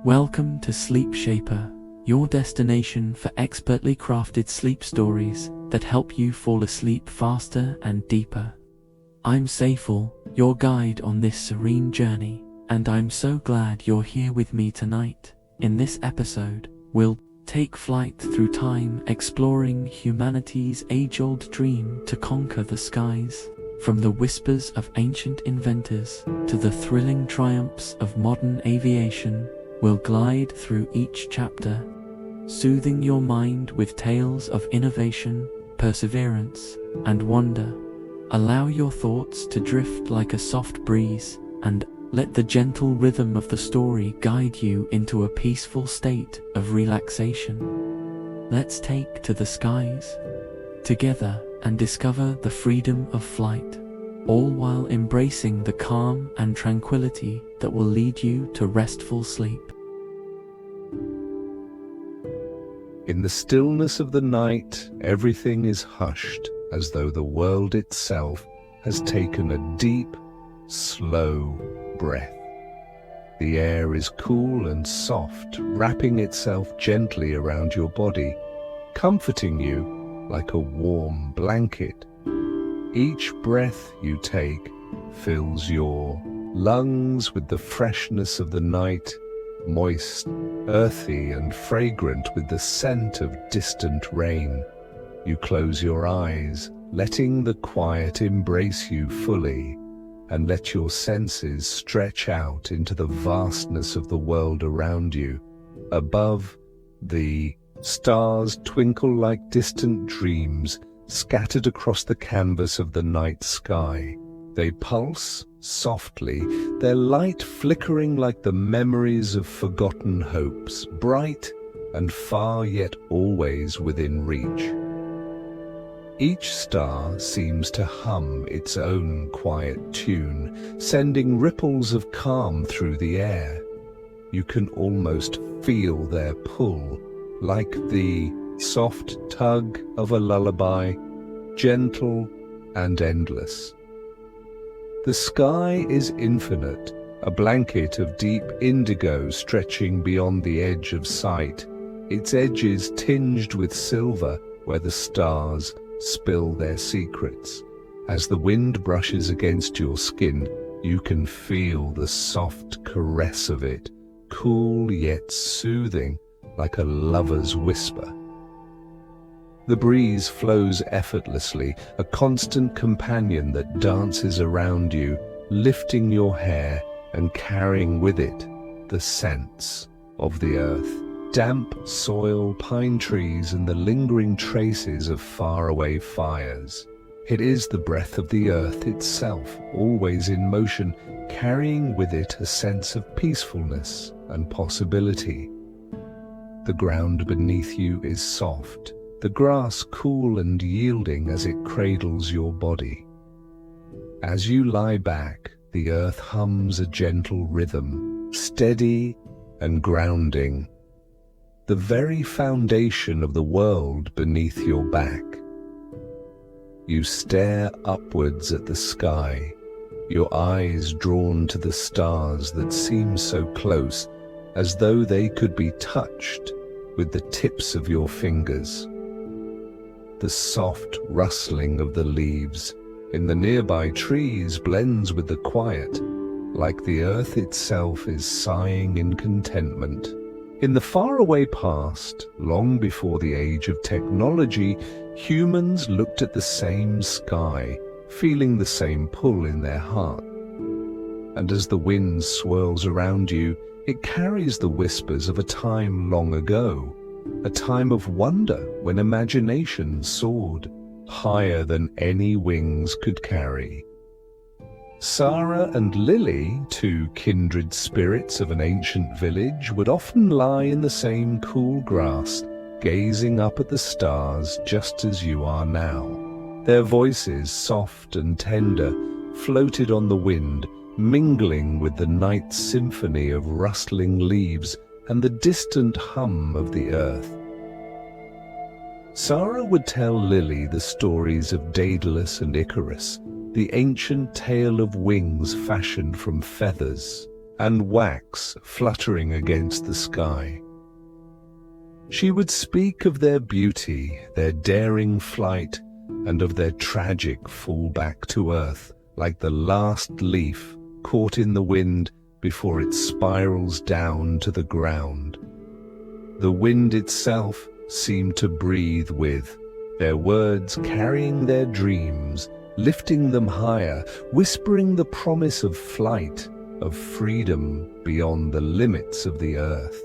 Welcome to Sleep Shaper, your destination for expertly crafted sleep stories that help you fall asleep faster and deeper. I'm Saiful, your guide on this serene journey, and I'm so glad you're here with me tonight. In this episode, we'll take flight through time, exploring humanity's age-old dream to conquer the skies. From the whispers of ancient inventors to the thrilling triumphs of modern aviation, we'll glide through each chapter, soothing your mind with tales of innovation, perseverance, and wonder. Allow your thoughts to drift like a soft breeze, and let the gentle rhythm of the story guide you into a peaceful state of relaxation. Let's take to the skies together and discover the freedom of flight, all while embracing the calm and tranquility that will lead you to restful sleep. In the stillness of the night, everything is hushed, as though the world itself has taken a deep, slow breath. The air is cool and soft, wrapping itself gently around your body, comforting you like a warm blanket. Each breath you take fills your lungs with the freshness of the night, moist, earthy, and fragrant with the scent of distant rain. You close your eyes, letting the quiet embrace you fully, and let your senses stretch out into the vastness of the world around you. Above, the stars twinkle like distant dreams scattered across the canvas of the night sky. They pulse softly, their light flickering like the memories of forgotten hopes, bright and far yet always within reach. Each star seems to hum its own quiet tune, sending ripples of calm through the air. You can almost feel their pull, like the soft tug of a lullaby, gentle and endless. The sky is infinite, a blanket of deep indigo stretching beyond the edge of sight, its edges tinged with silver where the stars spill their secrets. As the wind brushes against your skin, you can feel the soft caress of it, cool yet soothing, like a lover's whisper. The breeze flows effortlessly, a constant companion that dances around you, lifting your hair and carrying with it the scents of the earth. Damp soil, pine trees, and the lingering traces of faraway fires. It is the breath of the earth itself, always in motion, carrying with it a sense of peacefulness and possibility. The ground beneath you is soft, the grass cool and yielding as it cradles your body. As you lie back, the earth hums a gentle rhythm, steady and grounding, the very foundation of the world beneath your back. You stare upwards at the sky, your eyes drawn to the stars that seem so close, as though they could be touched with the tips of your fingers. The soft rustling of the leaves in the nearby trees blends with the quiet, like the earth itself is sighing in contentment. In the faraway past, long before the age of technology, humans looked at the same sky, feeling the same pull in their heart. And as the wind swirls around you, it carries the whispers of a time long ago, a time of wonder when imagination soared higher than any wings could carry. Sarah and Lily, two kindred spirits of an ancient village, would often lie in the same cool grass, gazing up at the stars just as you are now. Their voices, soft and tender, floated on the wind, mingling with the night symphony of rustling leaves and the distant hum of the earth. Sarah would tell Lily the stories of Daedalus and Icarus, the ancient tale of wings fashioned from feathers, and wax fluttering against the sky. She would speak of their beauty, their daring flight, and of their tragic fall back to earth, like the last leaf caught in the wind before it spirals down to the ground. The wind itself seemed to breathe with, their words carrying their dreams, lifting them higher, whispering the promise of flight, of freedom beyond the limits of the earth.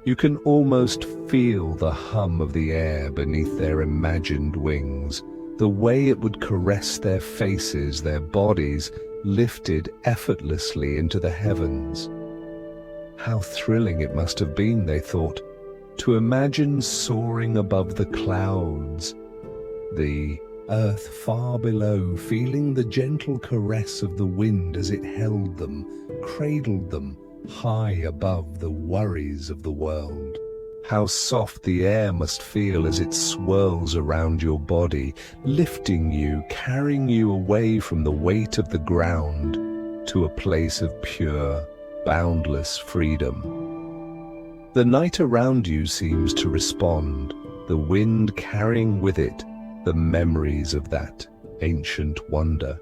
You can almost feel the hum of the air beneath their imagined wings, the way it would caress their faces, their bodies lifted effortlessly into the heavens. How thrilling it must have been, they thought, to imagine soaring above the clouds, the earth far below, feeling the gentle caress of the wind as it held them, cradled them, high above the worries of the world. How soft the air must feel as it swirls around your body, lifting you, carrying you away from the weight of the ground to a place of pure, boundless freedom. The night around you seems to respond, the wind carrying with it the memories of that ancient wonder.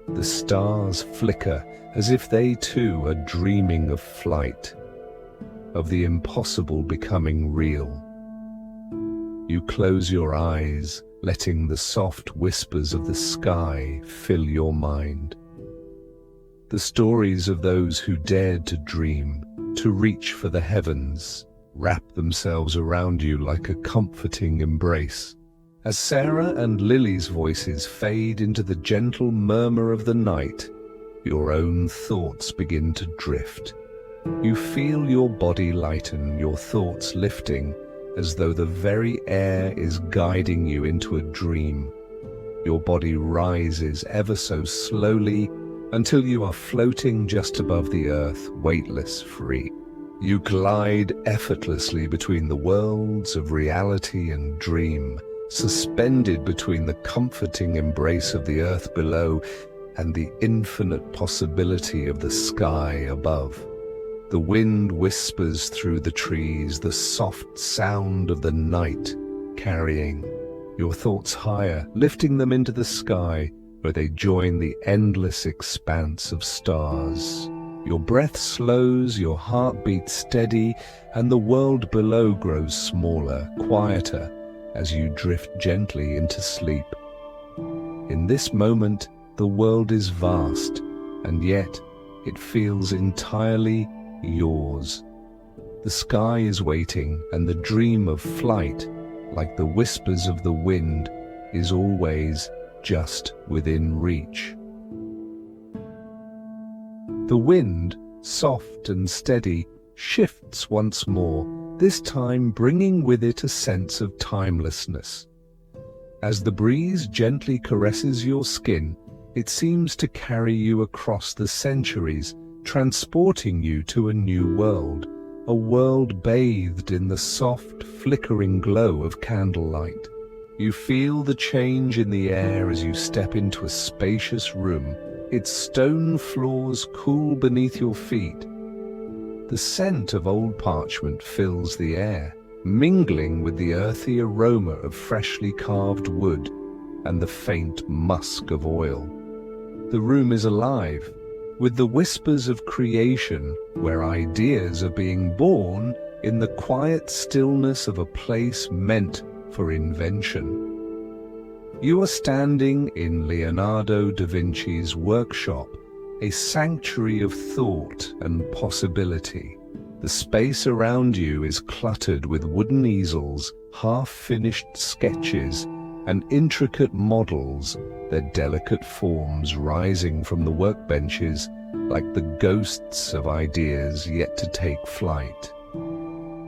The stars flicker as if they too are dreaming of flight, of the impossible becoming real. You close your eyes, letting the soft whispers of the sky fill your mind. The stories of those who dared to dream, to reach for the heavens, wrap themselves around you like a comforting embrace. As Sarah and Lily's voices fade into the gentle murmur of the night, your own thoughts begin to drift. You feel your body lighten, your thoughts lifting, as though the very air is guiding you into a dream. Your body rises ever so slowly until you are floating just above the earth, weightless, free. You glide effortlessly between the worlds of reality and dream, suspended between the comforting embrace of the earth below and the infinite possibility of the sky above. The wind whispers through the trees, the soft sound of the night carrying your thoughts higher, lifting them into the sky where they join the endless expanse of stars. Your breath slows, your heart beats steady, and the world below grows smaller, quieter, as you drift gently into sleep. In this moment, the world is vast, and yet it feels entirely yours. The sky is waiting, and the dream of flight, like the whispers of the wind, is always just within reach. The wind, soft and steady, shifts once more, this time bringing with it a sense of timelessness. As the breeze gently caresses your skin, it seems to carry you across the centuries, transporting you to a new world, a world bathed in the soft, flickering glow of candlelight. You feel the change in the air as you step into a spacious room, its stone floors cool beneath your feet. The scent of old parchment fills the air, mingling with the earthy aroma of freshly carved wood and the faint musk of oil. The room is alive, with the whispers of creation where ideas are being born in the quiet stillness of a place meant for invention. You are standing in Leonardo da Vinci's workshop, a sanctuary of thought and possibility. The space around you is cluttered with wooden easels, half-finished sketches, and intricate models, their delicate forms rising from the workbenches like the ghosts of ideas yet to take flight.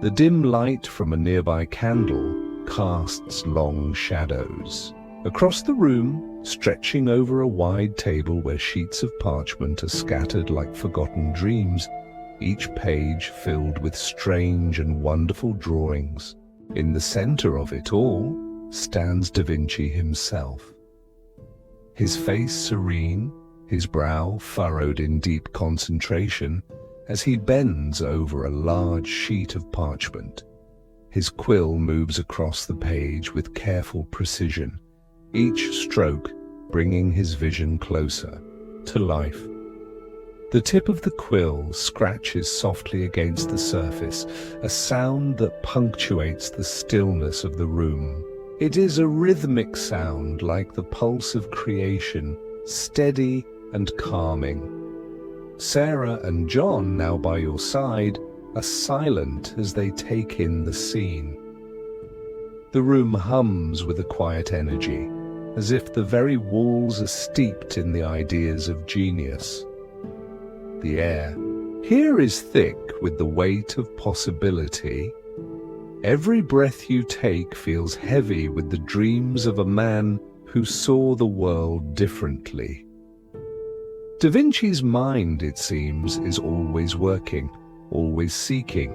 The dim light from a nearby candle casts long shadows. Across the room, stretching over a wide table where sheets of parchment are scattered like forgotten dreams, each page filled with strange and wonderful drawings. In the center of it all stands Da Vinci himself. His face serene, his brow furrowed in deep concentration as he bends over a large sheet of parchment. His quill moves across the page with careful precision, each stroke bringing his vision closer to life. The tip of the quill scratches softly against the surface, a sound that punctuates the stillness of the room. It is a rhythmic sound like the pulse of creation, steady and calming. Sarah and John, now by your side, are silent as they take in the scene. The room hums with a quiet energy, as if the very walls are steeped in the ideas of genius. The air here is thick with the weight of possibility. Every breath you take feels heavy with the dreams of a man who saw the world differently. Da Vinci's mind, it seems, is always working, always seeking,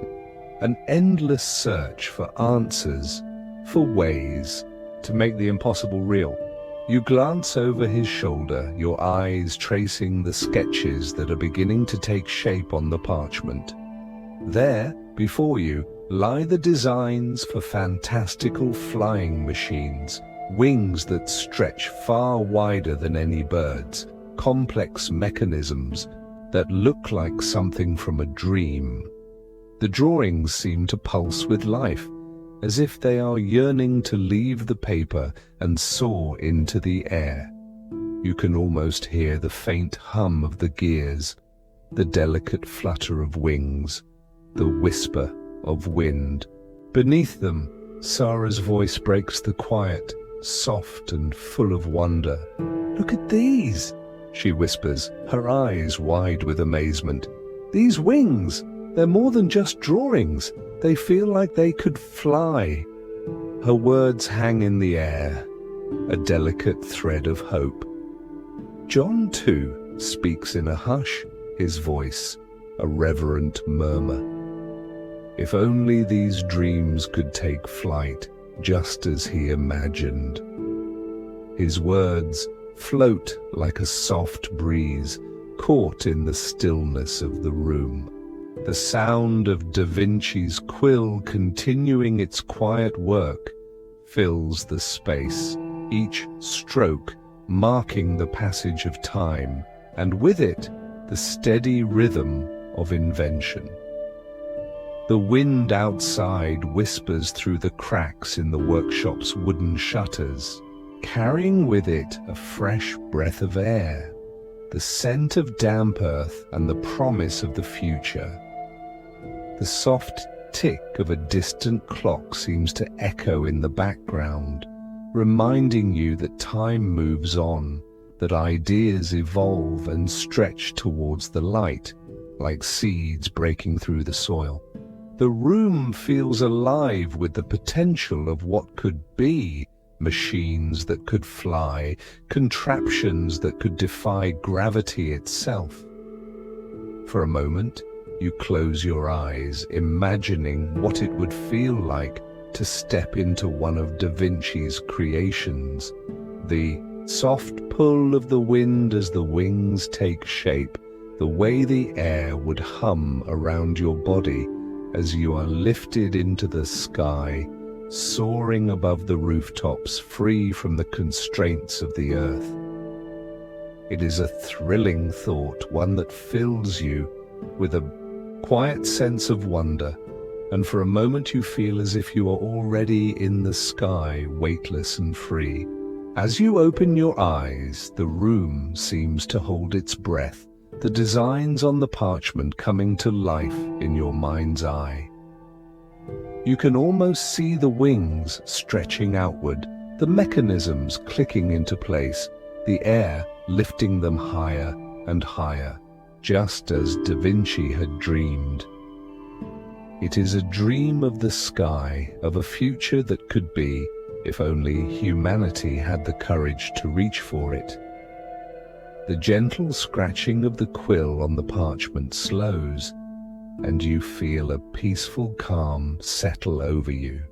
an endless search for answers, for ways to make the impossible real. You glance over his shoulder, your eyes tracing the sketches that are beginning to take shape on the parchment. There, before you, lie the designs for fantastical flying machines, wings that stretch far wider than any bird's, complex mechanisms that look like something from a dream. The drawings seem to pulse with life, as if they are yearning to leave the paper and soar into the air. You can almost hear the faint hum of the gears, the delicate flutter of wings, the whisper of wind. Beneath them, Sarah's voice breaks the quiet, soft and full of wonder. "Look at these," she whispers, her eyes wide with amazement. "These wings, they're more than just drawings. They feel like they could fly." Her words hang in the air, a delicate thread of hope. John, too, speaks in a hush, his voice a reverent murmur. If only these dreams could take flight, just as he imagined. His words float like a soft breeze, caught in the stillness of the room. The sound of Da Vinci's quill continuing its quiet work fills the space, each stroke marking the passage of time, and with it, the steady rhythm of invention. The wind outside whispers through the cracks in the workshop's wooden shutters, carrying with it a fresh breath of air, the scent of damp earth and the promise of the future. The soft tick of a distant clock seems to echo in the background, reminding you that time moves on, that ideas evolve and stretch towards the light, like seeds breaking through the soil. The room feels alive with the potential of what could be: machines that could fly, contraptions that could defy gravity itself. For a moment, you close your eyes, imagining what it would feel like to step into one of Da Vinci's creations. The soft pull of the wind as the wings take shape, the way the air would hum around your body as you are lifted into the sky, soaring above the rooftops, free from the constraints of the earth. It is a thrilling thought, one that fills you with a quiet sense of wonder, and for a moment you feel as if you are already in the sky, weightless and free. As you open your eyes, the room seems to hold its breath, the designs on the parchment coming to life in your mind's eye. You can almost see the wings stretching outward, the mechanisms clicking into place, the air lifting them higher and higher, just as Da Vinci had dreamed. It is a dream of the sky, of a future that could be, if only humanity had the courage to reach for it. The gentle scratching of the quill on the parchment slows, and you feel a peaceful calm settle over you.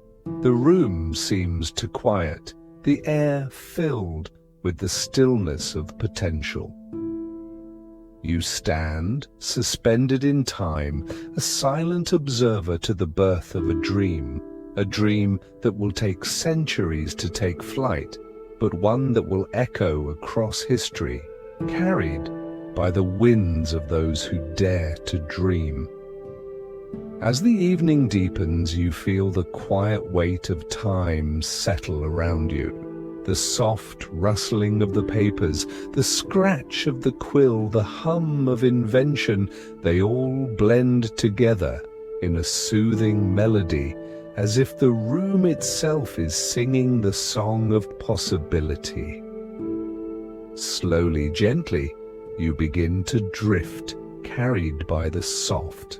The room seems to quiet, the air filled with the stillness of potential. You stand, suspended in time, a silent observer to the birth of a dream that will take centuries to take flight, but one that will echo across history, carried by the winds of those who dare to dream. As the evening deepens, you feel the quiet weight of time settle around you. The soft rustling of the papers, the scratch of the quill, the hum of invention, they all blend together in a soothing melody, as if the room itself is singing the song of possibility. Slowly, gently, you begin to drift, carried by the soft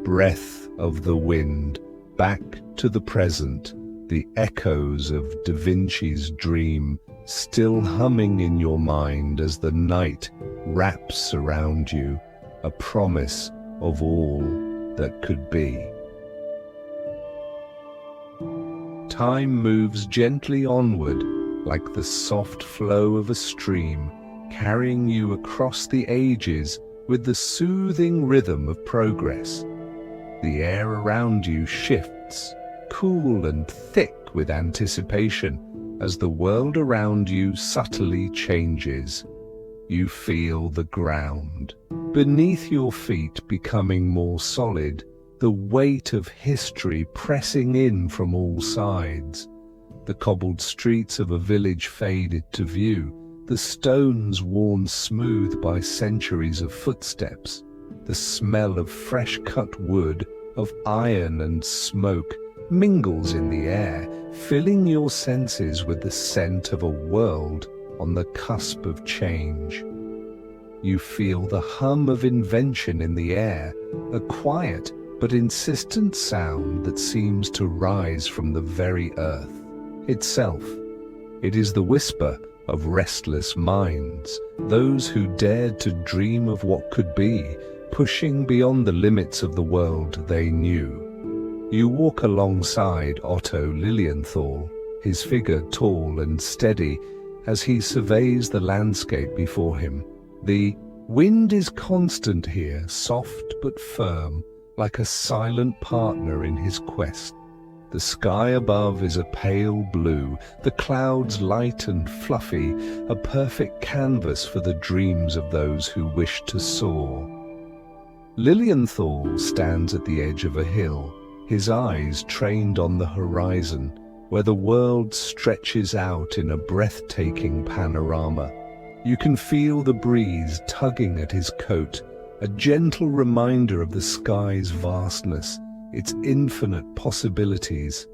breath of the wind, back to the present, the echoes of Da Vinci's dream still humming in your mind as the night wraps around you, a promise of all that could be. Time moves gently onward like the soft flow of a stream, carrying you across the ages with the soothing rhythm of progress. The air around you shifts, cool and thick with anticipation, as the world around you subtly changes. You feel the ground beneath your feet becoming more solid, the weight of history pressing in from all sides. The cobbled streets of a village fade into view, the stones worn smooth by centuries of footsteps. The smell of fresh-cut wood, of iron and smoke, mingles in the air, filling your senses with the scent of a world on the cusp of change. You feel the hum of invention in the air, a quiet but insistent sound that seems to rise from the very earth itself. It is the whisper of restless minds, those who dared to dream of what could be, pushing beyond the limits of the world they knew. You walk alongside Otto Lilienthal, his figure tall and steady as he surveys the landscape before him. The wind is constant here, soft but firm, like a silent partner in his quest. The sky above is a pale blue, the clouds light and fluffy, a perfect canvas for the dreams of those who wish to soar. Lilienthal stands at the edge of a hill, his eyes trained on the horizon, where the world stretches out in a breathtaking panorama. You can feel the breeze tugging at his coat, a gentle reminder of the sky's vastness, its infinite possibilities.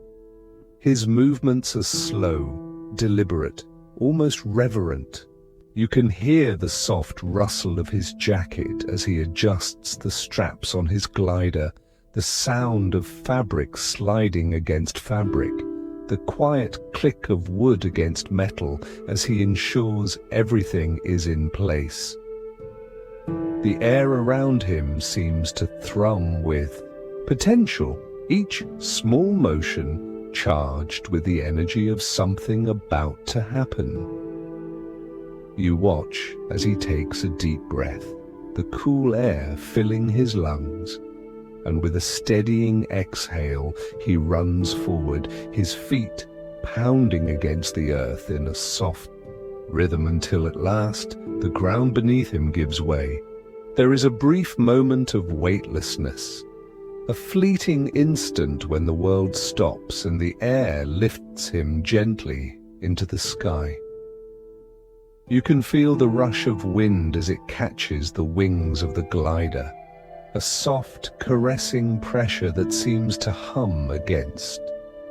His movements are slow, deliberate, almost reverent. You can hear the soft rustle of his jacket as he adjusts the straps on his glider, the sound of fabric sliding against fabric, the quiet click of wood against metal as he ensures everything is in place. The air around him seems to thrum with potential, each small motion charged with the energy of something about to happen. You watch as he takes a deep breath, the cool air filling his lungs, and with a steadying exhale he runs forward, his feet pounding against the earth in a soft rhythm until at last the ground beneath him gives way. There is a brief moment of weightlessness, a fleeting instant when the world stops and the air lifts him gently into the sky. You can feel the rush of wind as it catches the wings of the glider, a soft, caressing pressure that seems to hum against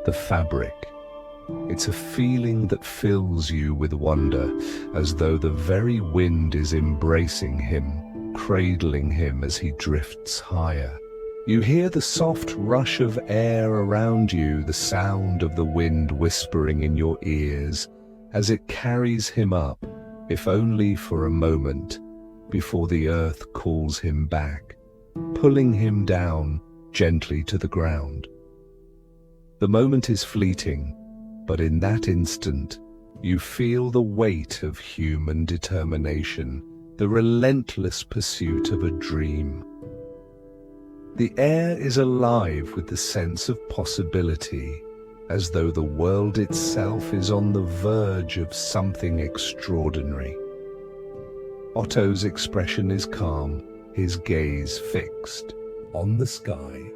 the fabric. It's a feeling that fills you with wonder, as though the very wind is embracing him, cradling him as he drifts higher. You hear the soft rush of air around you, the sound of the wind whispering in your ears as it carries him up, if only for a moment, before the earth calls him back, pulling him down gently to the ground. The moment is fleeting, but in that instant, you feel the weight of human determination, the relentless pursuit of a dream. The air is alive with the sense of possibility, as though the world itself is on the verge of something extraordinary. Otto's expression is calm, his gaze fixed on the sky,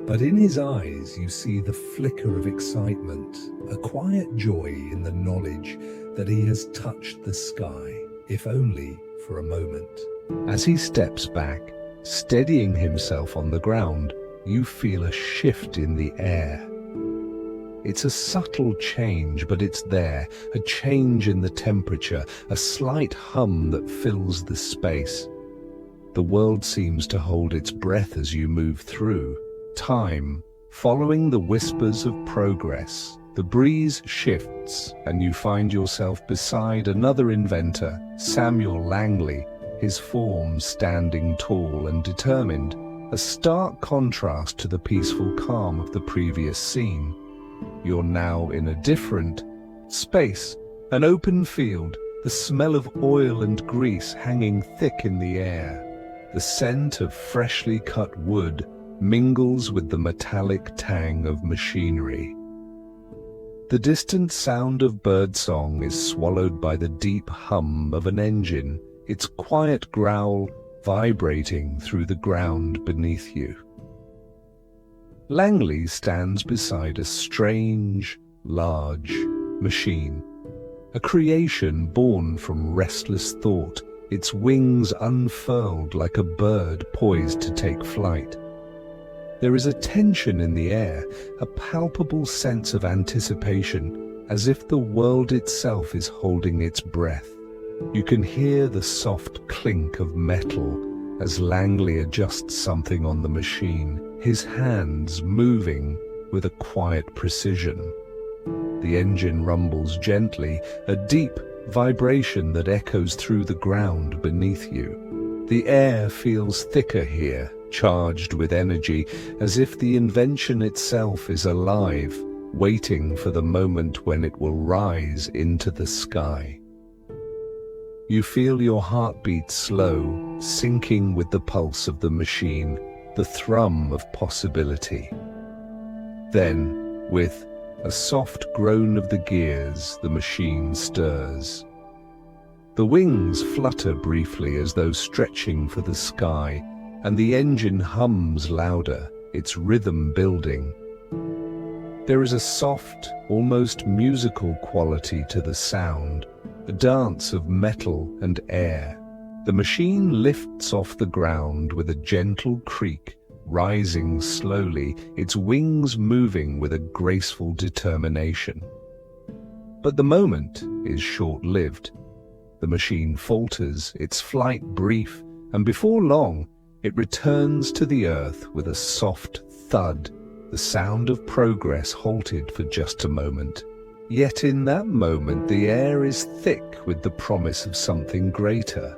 but in his eyes you see the flicker of excitement, a quiet joy in the knowledge that he has touched the sky, if only for a moment. As he steps back, steadying himself on the ground, you feel a shift in the air. It's a subtle change, but it's there, a change in the temperature, a slight hum that fills the space. The world seems to hold its breath as you move through. Time, following the whispers of progress. The breeze shifts, and you find yourself beside another inventor, Samuel Langley, his form standing tall and determined, a stark contrast to the peaceful calm of the previous scene. You're now in a different space, an open field, the smell of oil and grease hanging thick in the air. The scent of freshly cut wood mingles with the metallic tang of machinery. The distant sound of birdsong is swallowed by the deep hum of an engine, its quiet growl vibrating through the ground beneath you. Langley stands beside a strange, large machine, a creation born from restless thought, its wings unfurled like a bird poised to take flight. There is a tension in the air, a palpable sense of anticipation, as if the world itself is holding its breath. You can hear the soft clink of metal as Langley adjusts something on the machine, his hands moving with a quiet precision. The engine rumbles gently, a deep vibration that echoes through the ground beneath you. The air feels thicker here, charged with energy, as if the invention itself is alive, waiting for the moment when it will rise into the sky. You feel your heartbeat slow, syncing with the pulse of the machine, the thrum of possibility. Then, with a soft groan of the gears, the machine stirs. The wings flutter briefly as though stretching for the sky, and the engine hums louder, its rhythm building. There is a soft, almost musical quality to the sound, a dance of metal and air. The machine lifts off the ground with a gentle creak, rising slowly, its wings moving with a graceful determination. But the moment is short-lived. The machine falters, its flight brief, and before long, it returns to the earth with a soft thud, the sound of progress halted for just a moment. Yet in that moment the air is thick with the promise of something greater.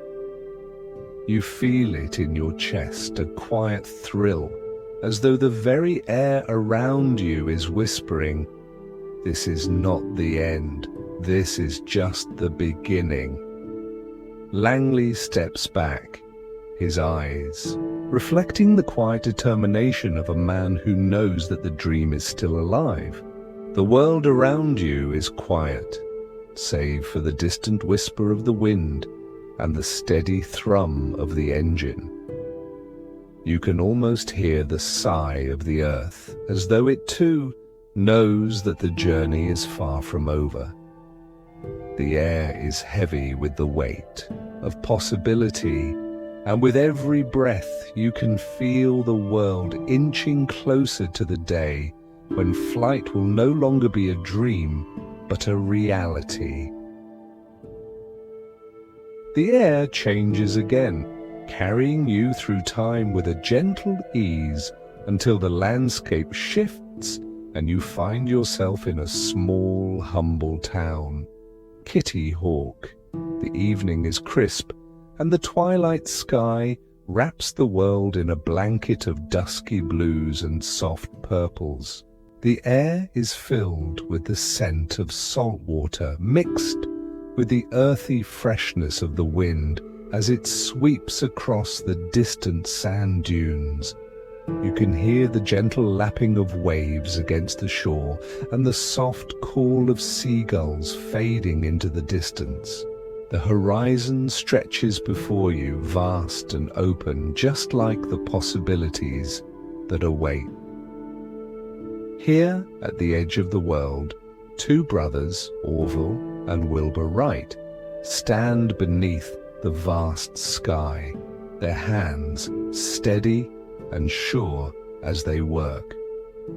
You feel it in your chest, a quiet thrill, as though the very air around you is whispering, "This is not the end, this is just the beginning." Langley steps back, his eyes reflecting the quiet determination of a man who knows that the dream is still alive. The world around you is quiet, save for the distant whisper of the wind and the steady thrum of the engine. You can almost hear the sigh of the earth, as though it too knows that the journey is far from over. The air is heavy with the weight of possibility, and with every breath you can feel the world inching closer to the day when flight will no longer be a dream, but a reality. The air changes again, carrying you through time with a gentle ease until the landscape shifts and you find yourself in a small, humble town. Kitty Hawk. The evening is crisp, and the twilight sky wraps the world in a blanket of dusky blues and soft purples. The air is filled with the scent of salt water mixed with the earthy freshness of the wind, as it sweeps across the distant sand dunes. You can hear the gentle lapping of waves against the shore and the soft call of seagulls fading into the distance. The horizon stretches before you, vast and open, just like the possibilities that await. Here, at the edge of the world, two brothers, Orville and Wilbur Wright, stand beneath the vast sky, their hands steady and sure as they work.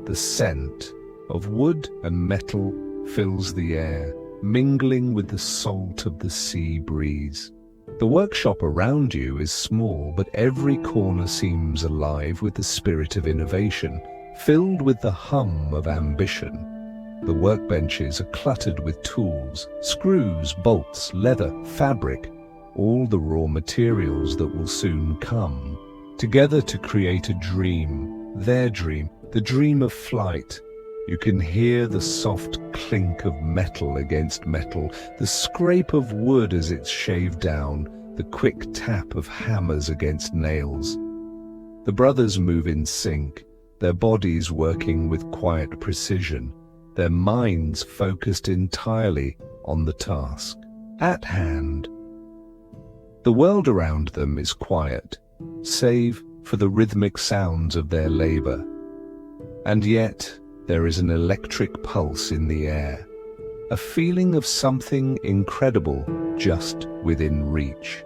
The scent of wood and metal fills the air, mingling with the salt of the sea breeze. The workshop around you is small, but every corner seems alive with the spirit of innovation, filled with the hum of ambition. The workbenches are cluttered with tools, screws, bolts, leather, fabric, all the raw materials that will soon come, together to create a dream, their dream, the dream of flight. You can hear the soft clink of metal against metal, the scrape of wood as it's shaved down, the quick tap of hammers against nails. The brothers move in sync, their bodies working with quiet precision, their minds focused entirely on the task at hand. The world around them is quiet, save for the rhythmic sounds of their labor. And yet, there is an electric pulse in the air, a feeling of something incredible just within reach.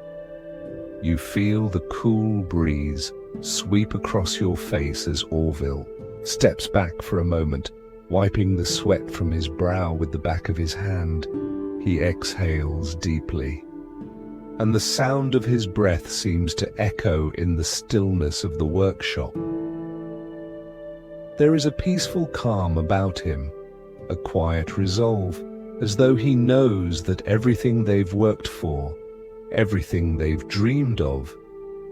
You feel the cool breeze sweep across your face as Orville steps back for a moment, wiping the sweat from his brow with the back of his hand. He exhales deeply, and the sound of his breath seems to echo in the stillness of the workshop. There is a peaceful calm about him, a quiet resolve, as though he knows that everything they've worked for, everything they've dreamed of,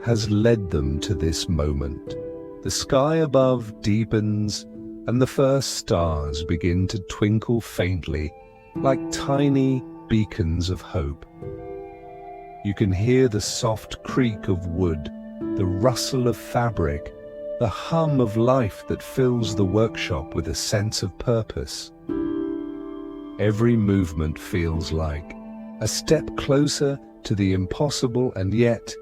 has led them to this moment. The sky above deepens, and the first stars begin to twinkle faintly, like tiny beacons of hope. You can hear the soft creak of wood, the rustle of fabric, the hum of life that fills the workshop with a sense of purpose. Every movement feels like a step closer to the impossible, and yet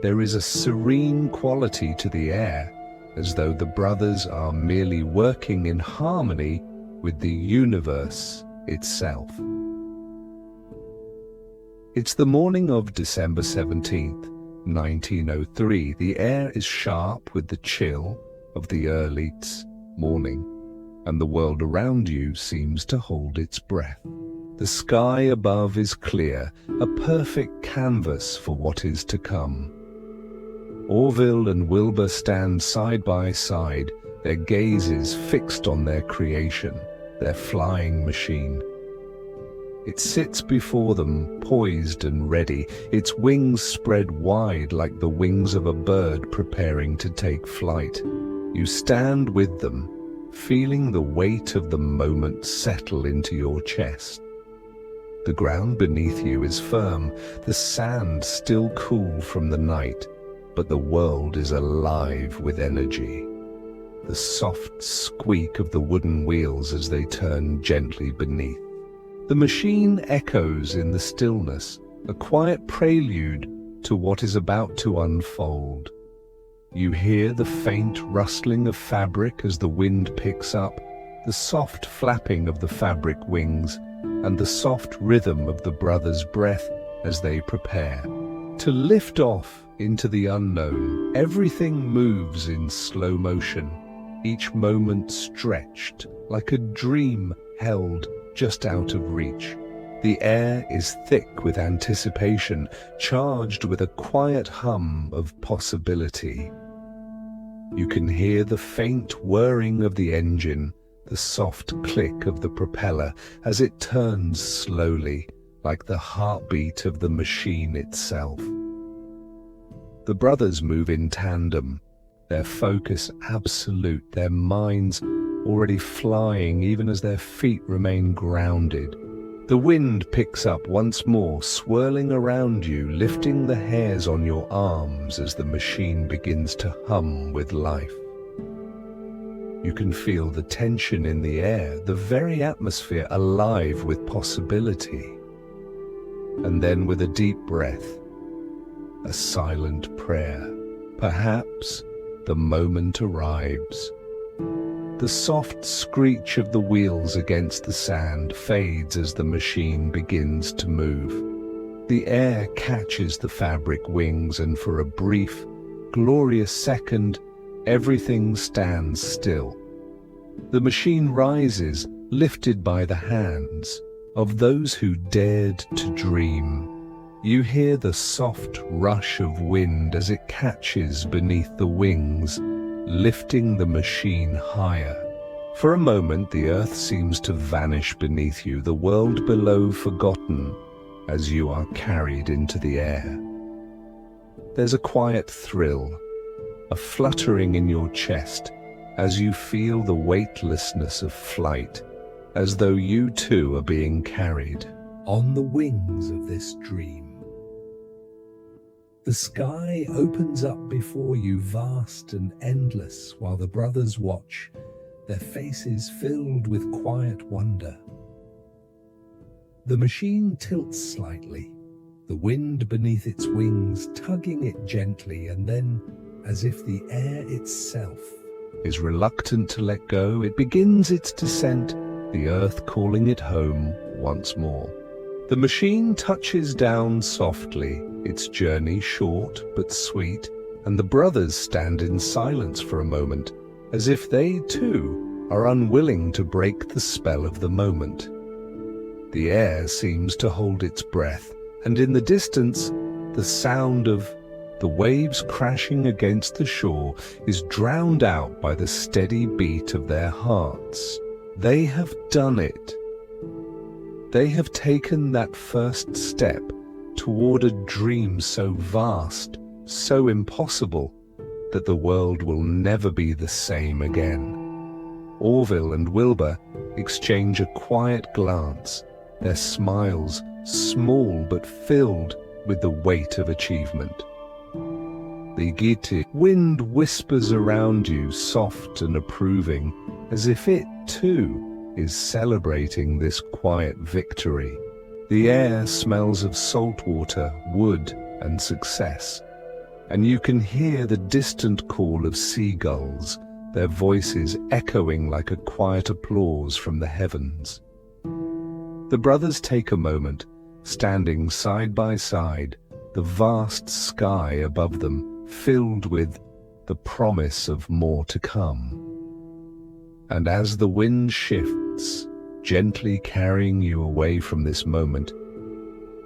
there is a serene quality to the air, as though the brothers are merely working in harmony with the universe itself. It's the morning of December 17th, 1903. The air is sharp with the chill of the early morning, and the world around you seems to hold its breath. The sky above is clear, a perfect canvas for what is to come. Orville and Wilbur stand side by side, their gazes fixed on their creation, their flying machine. It sits before them, poised and ready, its wings spread wide like the wings of a bird preparing to take flight. You stand with them, feeling the weight of the moment settle into your chest. The ground beneath you is firm, the sand still cool from the night, but the world is alive with energy. The soft squeak of the wooden wheels as they turn gently beneath. The machine echoes in the stillness, a quiet prelude to what is about to unfold. You hear the faint rustling of fabric as the wind picks up, the soft flapping of the fabric wings, and the soft rhythm of the brothers' breath as they prepare to lift off into the unknown. Everything moves in slow motion, each moment stretched like a dream held just out of reach. The air is thick with anticipation, charged with a quiet hum of possibility. You can hear the faint whirring of the engine, the soft click of the propeller as it turns slowly, like the heartbeat of the machine itself. The brothers move in tandem, their focus absolute, their minds already flying even as their feet remain grounded. The wind picks up once more, swirling around you, lifting the hairs on your arms as the machine begins to hum with life. You can feel the tension in the air, the very atmosphere alive with possibility. And then with a deep breath, a silent prayer. Perhaps the moment arrives. The soft screech of the wheels against the sand fades as the machine begins to move. The air catches the fabric wings, and for a brief, glorious second, everything stands still. The machine rises, lifted by the hands of those who dared to dream. You hear the soft rush of wind as it catches beneath the wings, lifting the machine higher. For a moment, the earth seems to vanish beneath you, the world below forgotten as you are carried into the air. There's a quiet thrill, a fluttering in your chest as you feel the weightlessness of flight, as though you too are being carried on the wings of this dream. The sky opens up before you, vast and endless, while the brothers watch, their faces filled with quiet wonder. The machine tilts slightly, the wind beneath its wings tugging it gently, and then, as if the air itself is reluctant to let go, it begins its descent, the earth calling it home once more. The machine touches down softly, its journey short but sweet, and the brothers stand in silence for a moment, as if they too are unwilling to break the spell of the moment. The air seems to hold its breath, and in the distance, the sound of the waves crashing against the shore is drowned out by the steady beat of their hearts. They have done it. They have taken that first step toward a dream so vast, so impossible, that the world will never be the same again. Orville and Wilbur exchange a quiet glance, their smiles small but filled with the weight of achievement. The giti wind whispers around you, soft and approving, as if it too is celebrating this quiet victory. The air smells of salt water, wood, and success, and you can hear the distant call of seagulls, their voices echoing like a quiet applause from the heavens. The brothers take a moment, standing side by side, the vast sky above them filled with the promise of more to come. And as the wind shifts, gently carrying you away from this moment,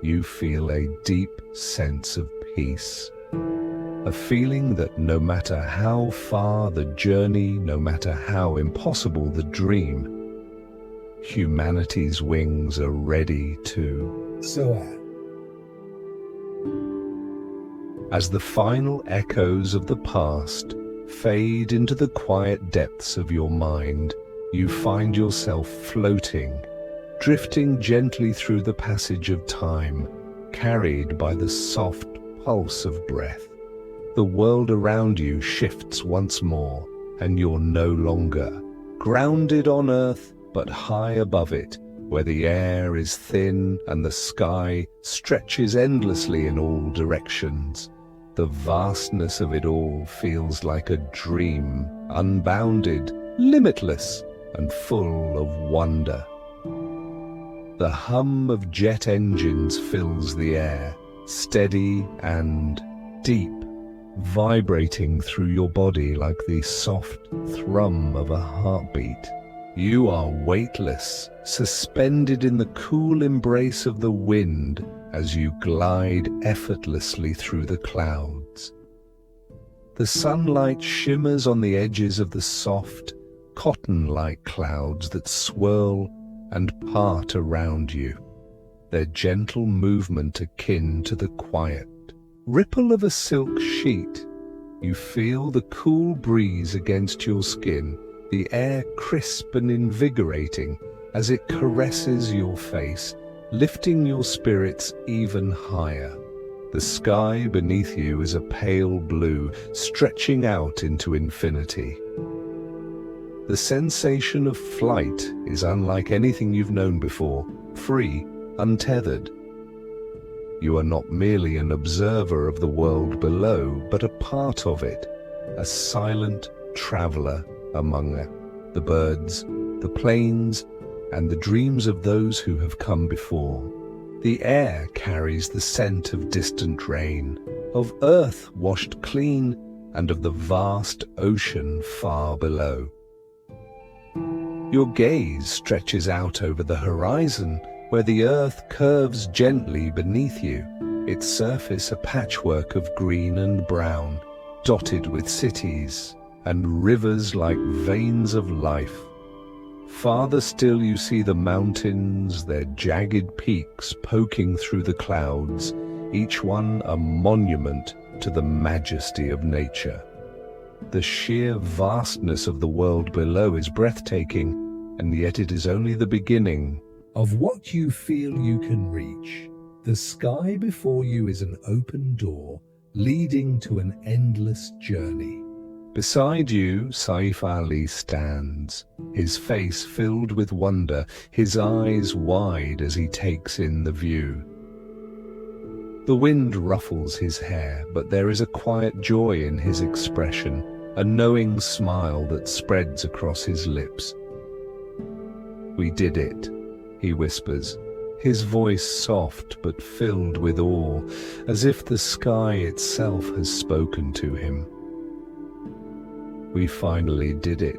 you feel a deep sense of peace. A feeling that no matter how far the journey, no matter how impossible the dream, humanity's wings are ready to soar. As the final echoes of the past fade into the quiet depths of your mind, you find yourself floating, drifting gently through the passage of time, carried by the soft pulse of breath. The world around you shifts once more, and you're no longer grounded on earth, but high above it, where the air is thin and the sky stretches endlessly in all directions. The vastness of it all feels like a dream, unbounded, limitless, and full of wonder. The hum of jet engines fills the air, steady and deep, vibrating through your body like the soft thrum of a heartbeat. You are weightless, suspended in the cool embrace of the wind as you glide effortlessly through the clouds. The sunlight shimmers on the edges of the soft, cotton-like clouds that swirl and part around you, their gentle movement akin to the quiet ripple of a silk sheet. You feel the cool breeze against your skin, the air crisp and invigorating as it caresses your face, lifting your spirits even higher. The sky beneath you is a pale blue, stretching out into infinity. The sensation of flight is unlike anything you've known before, free, untethered. You are not merely an observer of the world below, but a part of it, a silent traveler among the birds, the plains, and the dreams of those who have come before. The air carries the scent of distant rain, of earth washed clean, and of the vast ocean far below. Your gaze stretches out over the horizon, where the earth curves gently beneath you, its surface a patchwork of green and brown, dotted with cities and rivers like veins of life. Farther still you see the mountains, their jagged peaks poking through the clouds, each one a monument to the majesty of nature. The sheer vastness of the world below is breathtaking, and yet it is only the beginning of what you feel you can reach. The sky before you is an open door, leading to an endless journey. Beside you, Saif Ali stands, his face filled with wonder, his eyes wide as he takes in the view. The wind ruffles his hair, but there is a quiet joy in his expression, a knowing smile that spreads across his lips. "We did it," he whispers, his voice soft but filled with awe, as if the sky itself has spoken to him. "We finally did it."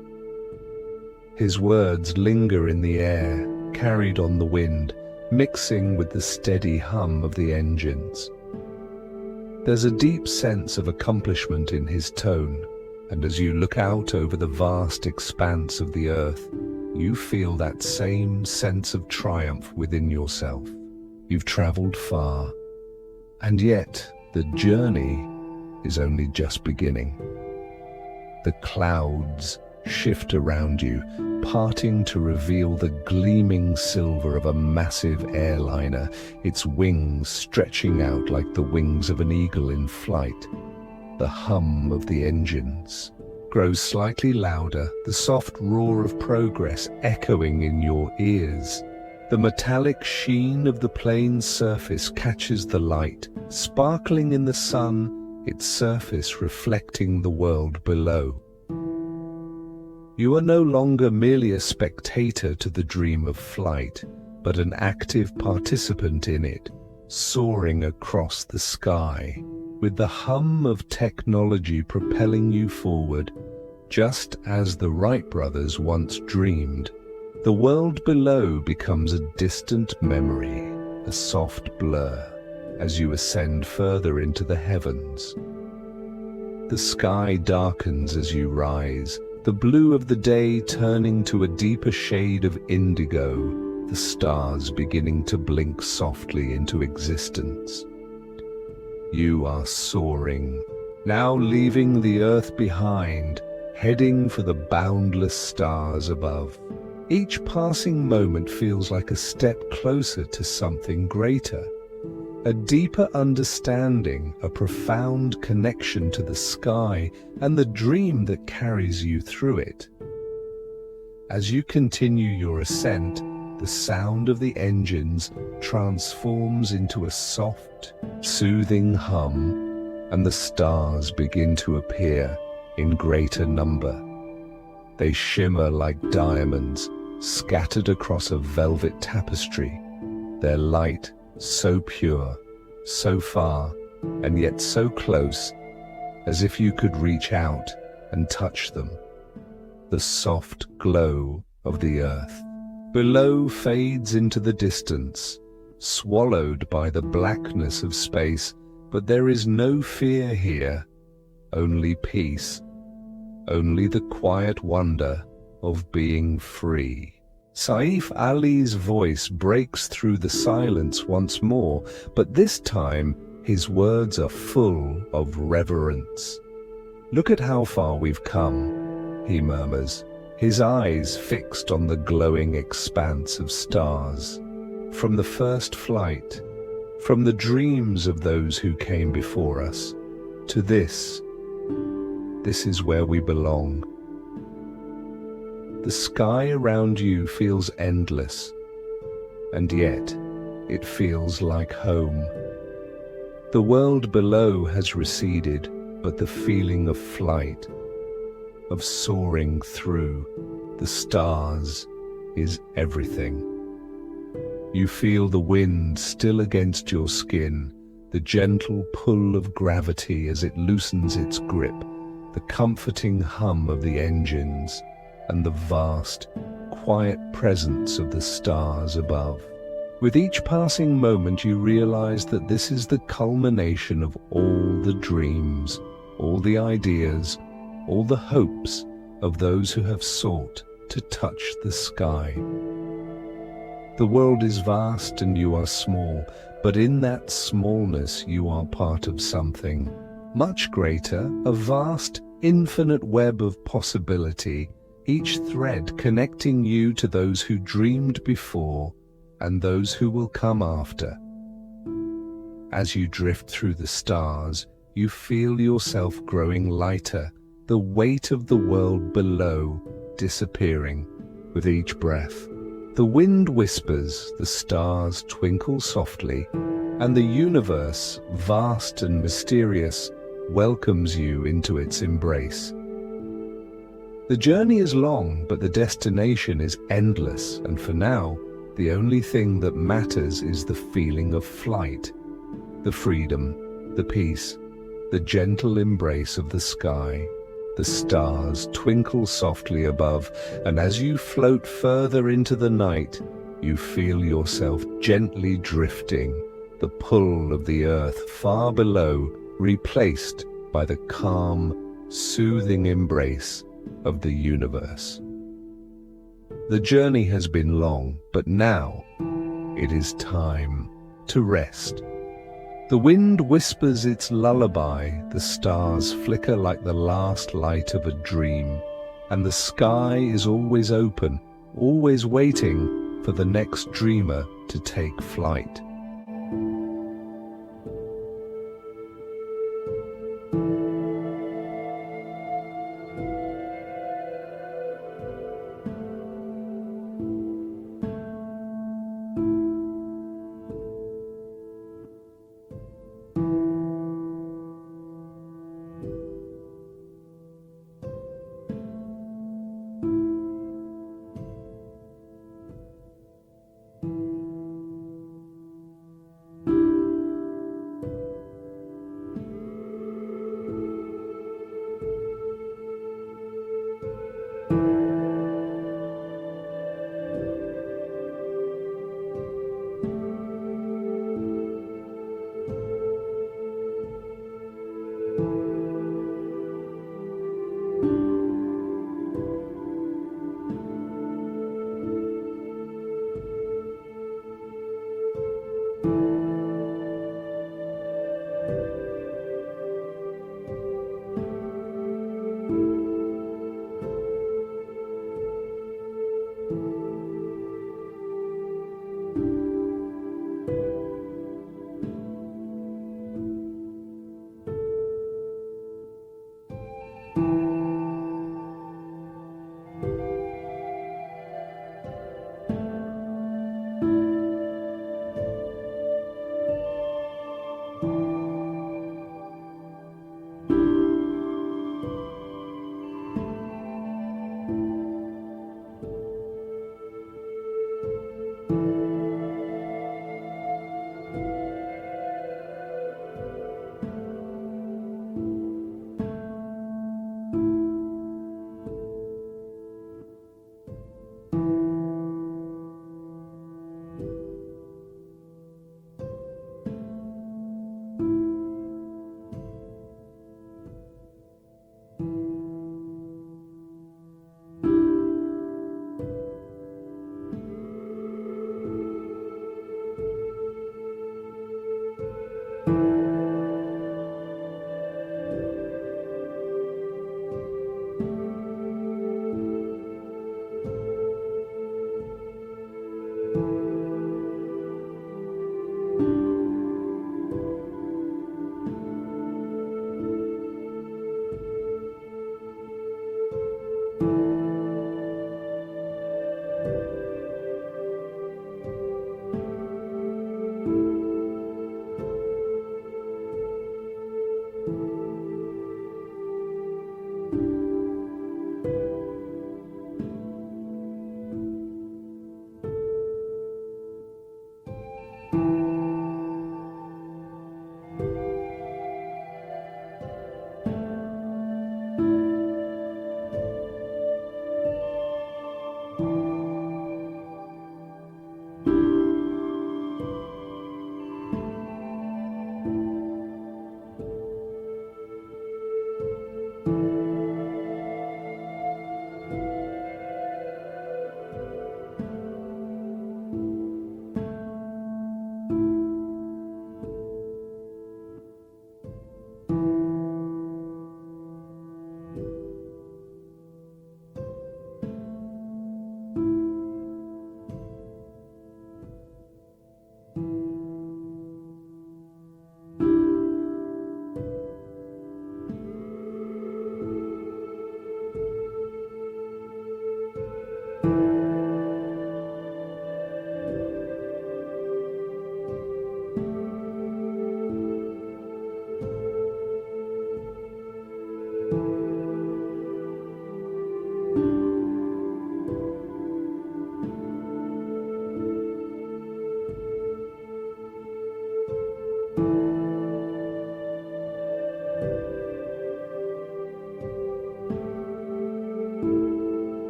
His words linger in the air, carried on the wind, mixing with the steady hum of the engines. There's a deep sense of accomplishment in his tone, and as you look out over the vast expanse of the earth, you feel that same sense of triumph within yourself. You've traveled far, and yet the journey is only just beginning. The clouds shift around you, parting to reveal the gleaming silver of a massive airliner, its wings stretching out like the wings of an eagle in flight. The hum of the engines grows slightly louder, the soft roar of progress echoing in your ears. The metallic sheen of the plane's surface catches the light, sparkling in the sun, its surface reflecting the world below. You are no longer merely a spectator to the dream of flight, but an active participant in it, soaring across the sky, with the hum of technology propelling you forward. Just as the Wright brothers once dreamed, the world below becomes a distant memory, a soft blur, as you ascend further into the heavens. The sky darkens as you rise, the blue of the day turning to a deeper shade of indigo, the stars beginning to blink softly into existence. You are soaring, now leaving the earth behind, heading for the boundless stars above. Each passing moment feels like a step closer to something greater. A deeper understanding, a profound connection to the sky and the dream that carries you through it. As you continue your ascent, the sound of the engines transforms into a soft, soothing hum, and the stars begin to appear in greater number. They shimmer like diamonds, scattered across a velvet tapestry, their light so pure, so far, and yet so close, as if you could reach out and touch them. The soft glow of the earth below fades into the distance, swallowed by the blackness of space, but there is no fear here, only peace, only the quiet wonder of being free. Saif Ali's voice breaks through the silence once more, but this time his words are full of reverence. "Look at how far we've come," he murmurs, his eyes fixed on the glowing expanse of stars. from the first flight, from the dreams of those who came before us, to this. This is where we belong. The sky around you feels endless, and yet it feels like home. The world below has receded, but the feeling of flight, of soaring through the stars, is everything. You feel the wind still against your skin, the gentle pull of gravity as it loosens its grip, the comforting hum of the engines, and the vast, quiet presence of the stars above. With each passing moment you realize that this is the culmination of all the dreams, all the ideas, all the hopes of those who have sought to touch the sky. The world is vast and you are small, but in that smallness you are part of something much greater, a vast, infinite web of possibility, each thread connecting you to those who dreamed before and those who will come after. As you drift through the stars, you feel yourself growing lighter, the weight of the world below disappearing with each breath. The wind whispers, the stars twinkle softly, and the universe, vast and mysterious, welcomes you into its embrace. The journey is long, but the destination is endless, and for now, the only thing that matters is the feeling of flight, the freedom, the peace, the gentle embrace of the sky. The stars twinkle softly above, and as you float further into the night, you feel yourself gently drifting, the pull of the earth far below replaced by the calm, soothing embrace of the universe. The journey has been long, but now it is time to rest. The wind whispers its lullaby, the stars flicker like the last light of a dream, and the sky is always open, always waiting for the next dreamer to take flight.